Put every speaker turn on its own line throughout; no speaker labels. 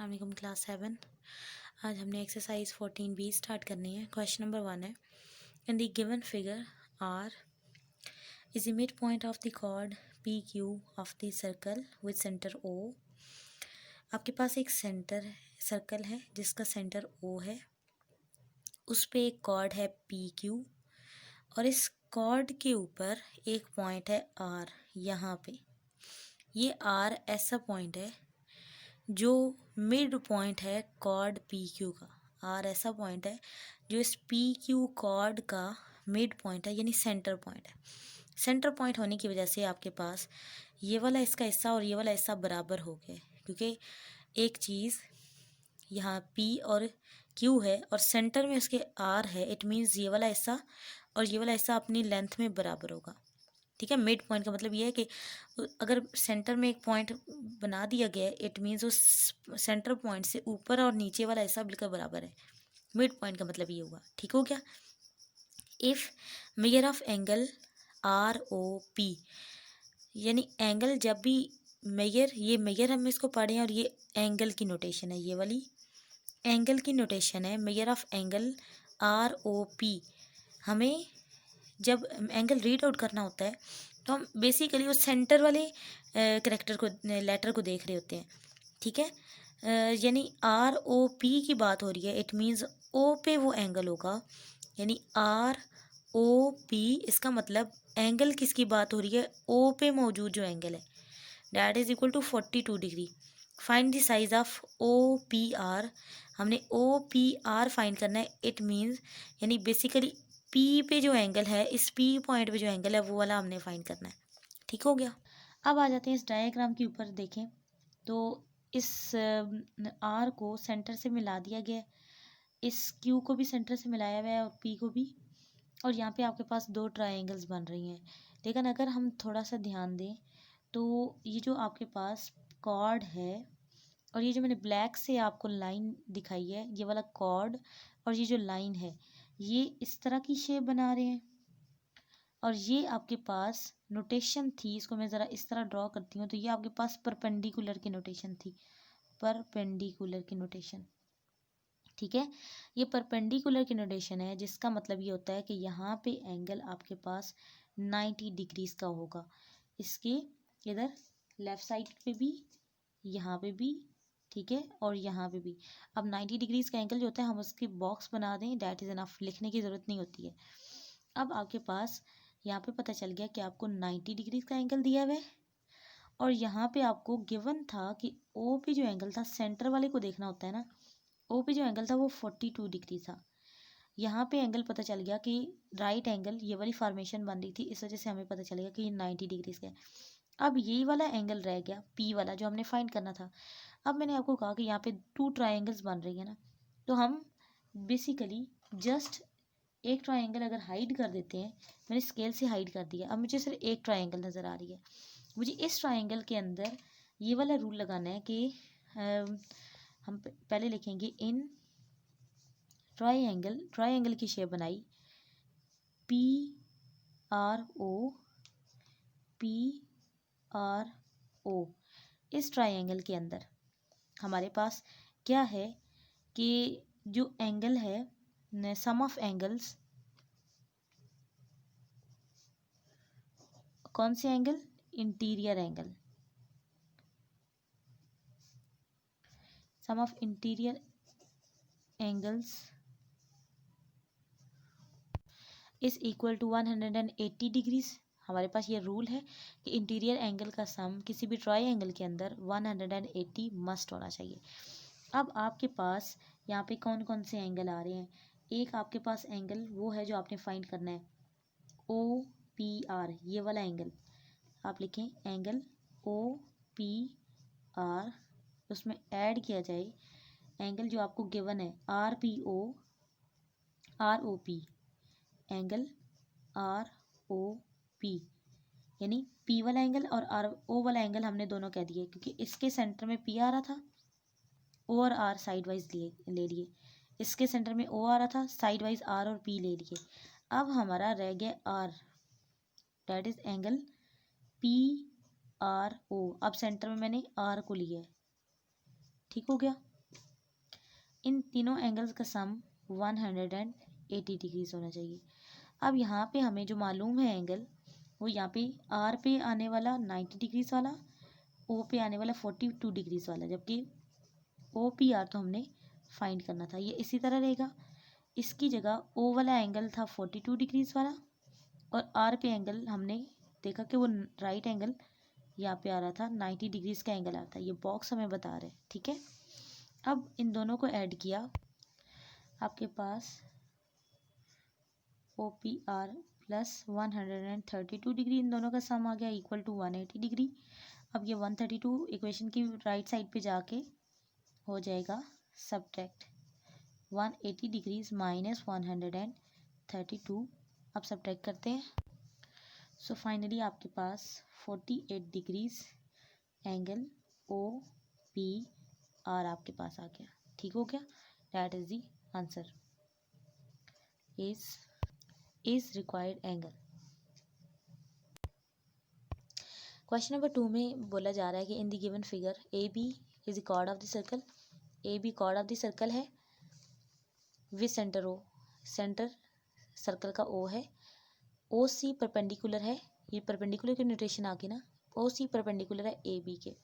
अस्सलाम वालेकुम क्लास 7। आज हमने एक्सरसाइज 14B स्टार्ट करनी है। क्वेश्चन नंबर 1 है, in the given figure R is the mid point of the chord P Q of the circle with centre O. आपके पास एक सर्कल है जिसका सेंटर ओ है, उस पे एक कॉर्ड है पी क्यू और इस कॉर्ड के ऊपर एक पॉइंट है आर। यहाँ पे ये आर ऐसा पॉइंट है जो मिड पॉइंट है कॉर्ड पी क्यू का। आर ऐसा पॉइंट है जो इस पी क्यू कॉर्ड का मिड पॉइंट है, यानी सेंटर पॉइंट है। सेंटर पॉइंट होने की वजह से आपके पास ये वाला इसका हिस्सा और ये वाला हिस्सा बराबर हो गए, क्योंकि एक चीज़ यहाँ पी और क्यू है और सेंटर में उसके आर है। इट मीन्स ये वाला हिस्सा और ये वाला हिस्सा अपनी लेंथ में बराबर होगा। ठीक है, मिड पॉइंट का मतलब ये है कि अगर सेंटर में एक पॉइंट बना दिया गया है, इट मीन्स उस सेंटर पॉइंट से ऊपर और नीचे वाला हिस्सा बिल्कुल बराबर है। मिड पॉइंट का मतलब ये हुआ। ठीक हो गया। If measure of angle R O P, यानी एंगल जब भी मेजर, ये मेजर हम इसको पढ़े हैं और ये एंगल की नोटेशन है, ये वाली एंगल की नोटेशन है। Measure of angle R O P, हमें जब एंगल रीड आउट करना होता है तो हम बेसिकली उस सेंटर वाले करेक्टर को, लेटर को देख रहे होते हैं। ठीक है, यानी आर ओ पी की बात हो रही है, इट मीन्स ओ पे वो एंगल होगा, यानी आर ओ पी। इसका मतलब एंगल किसकी बात हो रही है, ओ पे मौजूद जो एंगल है, that is equal to 42 degree. Find the size of O P R, हमने ओ पी आर फाइंड करना है। इट मीन्स यानी बेसिकली पी पे जो एंगल है, इस पी पॉइंट पे जो एंगल है वो वाला हमने फाइंड करना है। ठीक हो गया। अब आ जाते हैं इस डायग्राम के ऊपर। देखें तो इस आर को सेंटर से मिला दिया गया है, इस क्यू को भी सेंटर से मिलाया हुआ है और पी को भी, और यहाँ पे आपके पास दो ट्रायंगल्स बन रही हैं। लेकिन अगर हम थोड़ा सा ध्यान दें तो ये जो आपके पास कॉर्ड है और ये जो मैंने ब्लैक से आपको लाइन दिखाई है, ये वाला कॉर्ड और ये जो लाइन है, ये इस तरह की शेप बना रहे हैं। और ये आपके पास नोटेशन थी, इसको मैं ज़रा इस तरह ड्रॉ करती हूँ तो ये आपके पास परपेंडिकुलर की नोटेशन थी, परपेंडिकुलर की नोटेशन। ठीक है, ये परपेंडिकुलर की नोटेशन है, जिसका मतलब ये होता है कि यहाँ पे एंगल आपके पास 90 डिग्रीज का होगा। इसके इधर लेफ़्ट साइड पे भी, यहाँ पे भी, ठीक है, और यहाँ पे भी। अब 90 डिग्रीज का एंगल जो होता है हम उसकी बॉक्स बना दें, डैट इज़ इनफ, लिखने की ज़रूरत नहीं होती है। अब आपके पास यहाँ पे पता चल गया कि आपको 90 डिग्रीज का एंगल दिया हुआ है और यहाँ पे आपको गिवन था कि ओ पे जो एंगल था, सेंटर वाले को देखना होता है ना, ओ पे जो एंगल था वो 42 डिग्री था। यहाँ पे एंगल पता चल गया कि राइट एंगल, ये वाली फॉर्मेशन बन रही थी, इस वजह से हमें पता चलेगा कि ये 90 डिग्रीज का है। अब यही वाला एंगल रह गया पी वाला जो हमने फाइंड करना था। अब मैंने आपको कहा कि यहाँ पे 2 ट्रायंगल्स बन रही है ना, तो हम बेसिकली जस्ट एक ट्रायंगल अगर हाइड कर देते हैं, मैंने स्केल से हाइड कर दिया, अब मुझे सिर्फ एक ट्रायंगल नज़र आ रही है। मुझे इस ट्रायंगल के अंदर ये वाला रूल लगाना है कि हम पहले लिखेंगे इन ट्रायंगल, ट्रायंगल की शेप बनाई P R O, P R O. इस ट्रायंगल के अंदर हमारे पास क्या है कि जो एंगल है, सम ऑफ एंगल्स, कौन से angle, interior angle, sum of interior angles is equal to 180 degrees. हमारे पास ये रूल है कि इंटीरियर एंगल का सम किसी भी ट्रायंगल के अंदर 180 मस्ट होना चाहिए। अब आपके पास यहाँ पे कौन कौन से एंगल आ रहे हैं, एक आपके पास एंगल वो है जो आपने फाइंड करना है, ओ पी आर, ये वाला एंगल आप लिखें, एंगल ओ पी आर, उसमें ऐड किया जाए एंगल जो आपको गिवन है R P O, R O P, angle R O P, यानी पी वाला एंगल और आर ओ वाला एंगल हमने दोनों कह दिए, क्योंकि इसके सेंटर में पी आ रहा था, ओ और आर साइड वाइज ले लिए, इसके सेंटर में ओ आ रहा था, साइड वाइज आर और पी ले लिए। अब हमारा रह गया R, that is angle P R O. अब सेंटर में मैंने आर को लिया है। ठीक हो गया। इन तीनों एंगल्स का सम 180 डिग्रीज होना चाहिए। अब यहाँ पे हमें जो मालूम है एंगल, वो यहाँ पे आर पे आने वाला 90 डिग्रीज वाला, ओ पे आने वाला 42 डिग्रीज वाला, जबकि ओ पी आर तो हमने फाइंड करना था। ये इसी तरह रहेगा, इसकी जगह ओ वाला एंगल था 42 डिग्रीज वाला और आर पे एंगल हमने देखा कि वो राइट एंगल यहाँ पे आ रहा था, 90 डिग्रीज का एंगल आ रहा था। ये बॉक्स हमें बता रहे हैं, ठीक है। अब इन दोनों को ऐड किया, आपके पास O P R plus 132 degree, इन दोनों का सम आ गया इक्वल टू 180 डिग्री। अब ये 132 इक्वेशन की राइट साइड पे जाके हो जाएगा सब्ट्रैक्ट 180 डिग्रीज माइनस 132। अब सब्ट्रैक्ट करते हैं, सो फाइनली आपके पास 48 degrees angle O P R आपके पास आ गया, ठीक हो गया। That is the answer, is required angle. Question number 2 में बोला जा रहा है कि in the given figure A B is the chord of the circle, A B chord of the circle है with centre O, centre circle का O है, ओ C perpendicular है, ये परपेंडिकुलर की नोटेशन आ गई ना, ओ सी परपेंडिकुलर है ए बी के,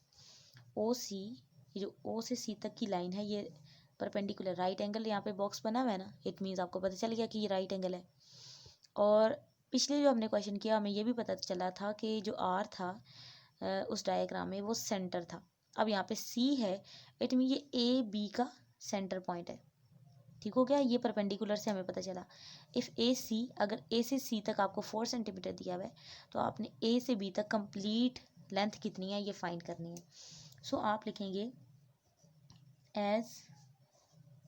ओ सी ये जो ओ से सी तक की लाइन है ये परपेंडिकुलर, राइट एंगल यहाँ पे बॉक्स बना हुआ है ना, इट मीन्स आपको पता चल गया कि ये राइट एंगल है। और पिछले जो हमने क्वेश्चन किया हमें ये भी पता चला था कि जो आर था उस डायग्राम में वो सेंटर था। अब यहाँ पे सी है, इट मीन ये ए बी का सेंटर पॉइंट है, ठीक हो गया। ये परपेंडिकुलर से हमें पता चला। इफ़ ए सी, अगर ए से सी तक आपको 4 सेंटीमीटर दिया हुआ है तो आपने ए से बी तक कंप्लीट लेंथ कितनी है ये फाइंड करनी है। सो आप लिखेंगे एज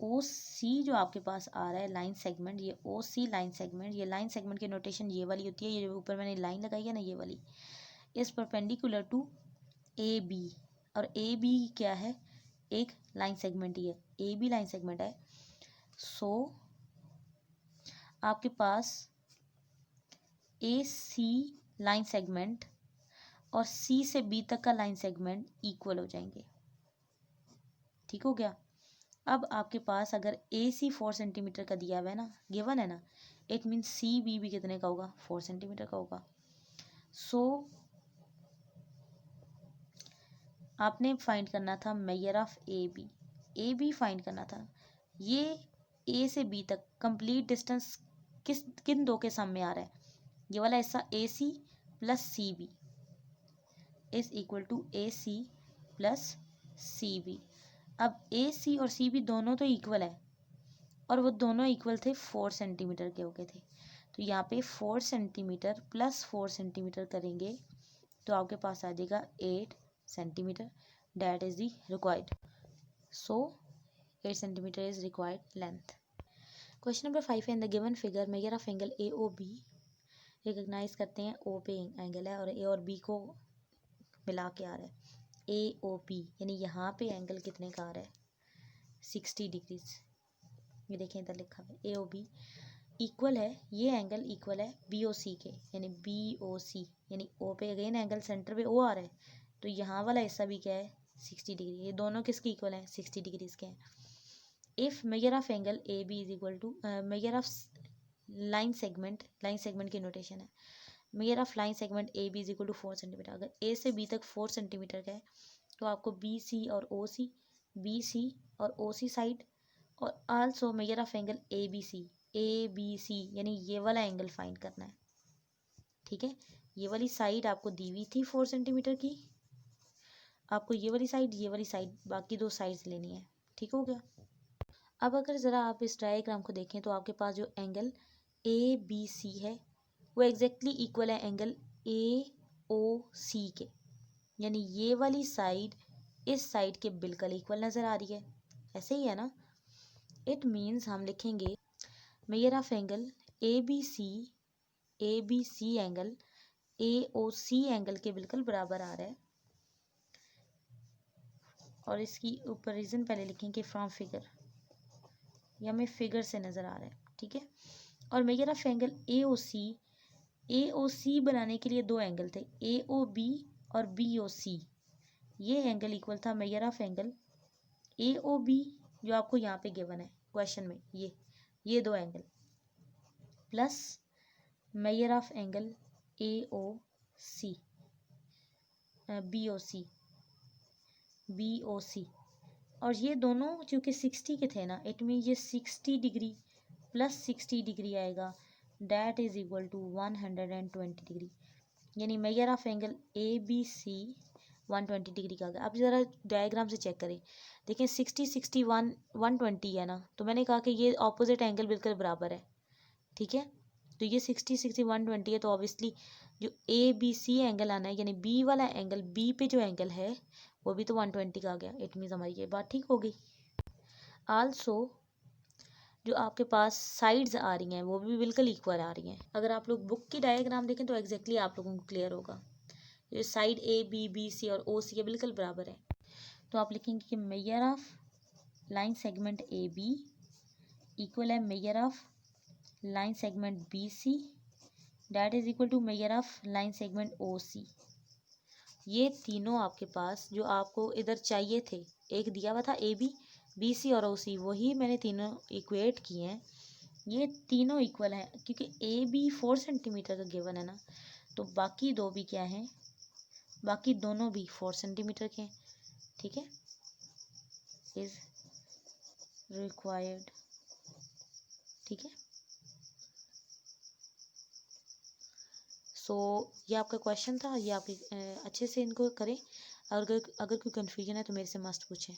ओ सी जो आपके पास आ रहा है लाइन सेगमेंट, ये ओ सी लाइन सेगमेंट, ये लाइन सेगमेंट की नोटेशन ये वाली होती है, ये ऊपर मैंने लाइन लगाई है ना ये वाली, is perpendicular to A B, और ए बी क्या है, एक लाइन सेगमेंट ही है, ए बी लाइन सेगमेंट है। सो आपके पास ए सी लाइन सेगमेंट और सी से बी तक का लाइन सेगमेंट इक्वल हो जाएंगे, ठीक हो गया। अब आपके पास अगर ए सी 4 सेंटीमीटर का दिया हुआ है ना, गिवन है ना, इट मीन सी बी भी कितने का होगा, 4 सेंटीमीटर का होगा। सो आपने फाइंड करना था measure of A B find करना था। ये ए से बी तक कंप्लीट डिस्टेंस किन दो के सामने आ रहा है, ये वाला हिस्सा A C plus C B is equal to A C plus C B. अब ए सी और सी बी दोनों तो इक्वल है और वो दोनों इक्वल थे 4 सेंटीमीटर के हो गए थे, तो यहाँ पे 4 सेंटीमीटर प्लस 4 सेंटीमीटर करेंगे तो आपके पास आ जाएगा 8 centimetre, that is the required. So 8 centimetre is required length. Question number 5 है in the given figure measure of angle A O B, recognise करते हैं ओ पे एंगल है और ए और बी को मिला के आ रहा है ए ओ पी, यानी यहाँ पे एंगल कितने का आ रहा है 60 डिग्रीज, ये देखें इधर लिखा है ए ओ बी इक्वल है, ये एंगल इक्वल है बी ओ सी के, यानी बी ओ सी, यानी ओ पे अगेन एंगल सेंटर पे ओ आ रहा है, तो यहाँ वाला हिस्सा भी क्या है 60 डिग्री, ये दोनों किसके इक्वल हैं 60 डिग्रीज के हैं। If measure of angle A B is equal to measure of line segment की नोटेशन है, measure of line segment A B is equal to 4 centimetre, अगर ए से बी तक 4 सेंटीमीटर का है तो आपको बी सी और ओ सी, बी सी और ओ सी साइड, और also measure of angle A B C यानी ये वाला एंगल फाइंड करना है, ठीक है। ये वाली साइड आपको दी हुई थी 4 सेंटीमीटर की, आपको ये वाली साइड बाकी दो साइड्स लेनी है, ठीक हो गया। अब अगर ज़रा आप इस डायग्राम को देखें तो आपके पास जो एंगल ए बी सी है वो एग्जैक्टली इक्वल है एंगल ए ओ सी के, यानी ये वाली साइड इस साइड के बिल्कुल इक्वल नज़र आ रही है, ऐसे ही है ना। इट मीन्स हम लिखेंगे measure of angle A B C angle A O C angle के बिल्कुल बराबर आ रहा है, और इसकी ऊपर रीज़न पहले लिखेंगे फ्रॉम फिगर, ये हमें फिगर से नज़र आ रहा है, ठीक है। और major of angle A O सी बनाने के लिए दो एंगल थे ए ओ बी और बी ओ सी, ये एंगल इक्वल था measure of angle A O B जो आपको यहाँ पे गिवन है क्वेश्चन में, ये दो angle plus major of angle AOC BOC और ये दोनों चूँकि 60 के थे ना, इट मीन ये 60 डिग्री प्लस 60 डिग्री आएगा, that is equal to 120 degree, यानी measure of angle ABC 120 degree का आ गया। अब ज़रा डायग्राम से चेक करें, देखें 60 61 120 है ना, तो मैंने कहा कि ये ऑपोजिट एंगल बिल्कुल बराबर है, ठीक है। तो ये 60 60 120 है, तो ऑब्वियसली जो ABC एंगल आना है, यानी B वाला एंगल, B पे जो एंगल है वो भी तो 120 का आ गया। इट मीन्स हमारी ये बात ठीक हो गई। आल्सो जो आपके पास साइड्स आ रही हैं वो भी बिल्कुल इक्वल आ रही हैं। अगर आप लोग बुक की डायग्राम देखें तो एग्जैक्टली आप लोगों को क्लियर होगा, ये साइड ABBC और OC ये बिल्कुल बराबर है। तो आप लिखेंगे कि measure of line segment AB equal है measure of line segment BC that is equal to measure of line segment OC। ये तीनों आपके पास जो आपको इधर चाहिए थे, एक दिया हुआ था AB BC और OC, वही मैंने तीनों इक्वेट किए हैं। ये तीनों इक्वल हैं क्योंकि AB 4 सेंटीमीटर का गिवन है ना, तो बाकी दो भी क्या हैं, बाकी दोनों भी 4 सेंटीमीटर के हैं, ठीक है। इज रिक्वायर्ड, ठीक है। सो ये आपका क्वेश्चन था, ये आपके अच्छे से इनको करें। अगर कोई कन्फ्यूजन है तो मेरे से मस्त पूछें।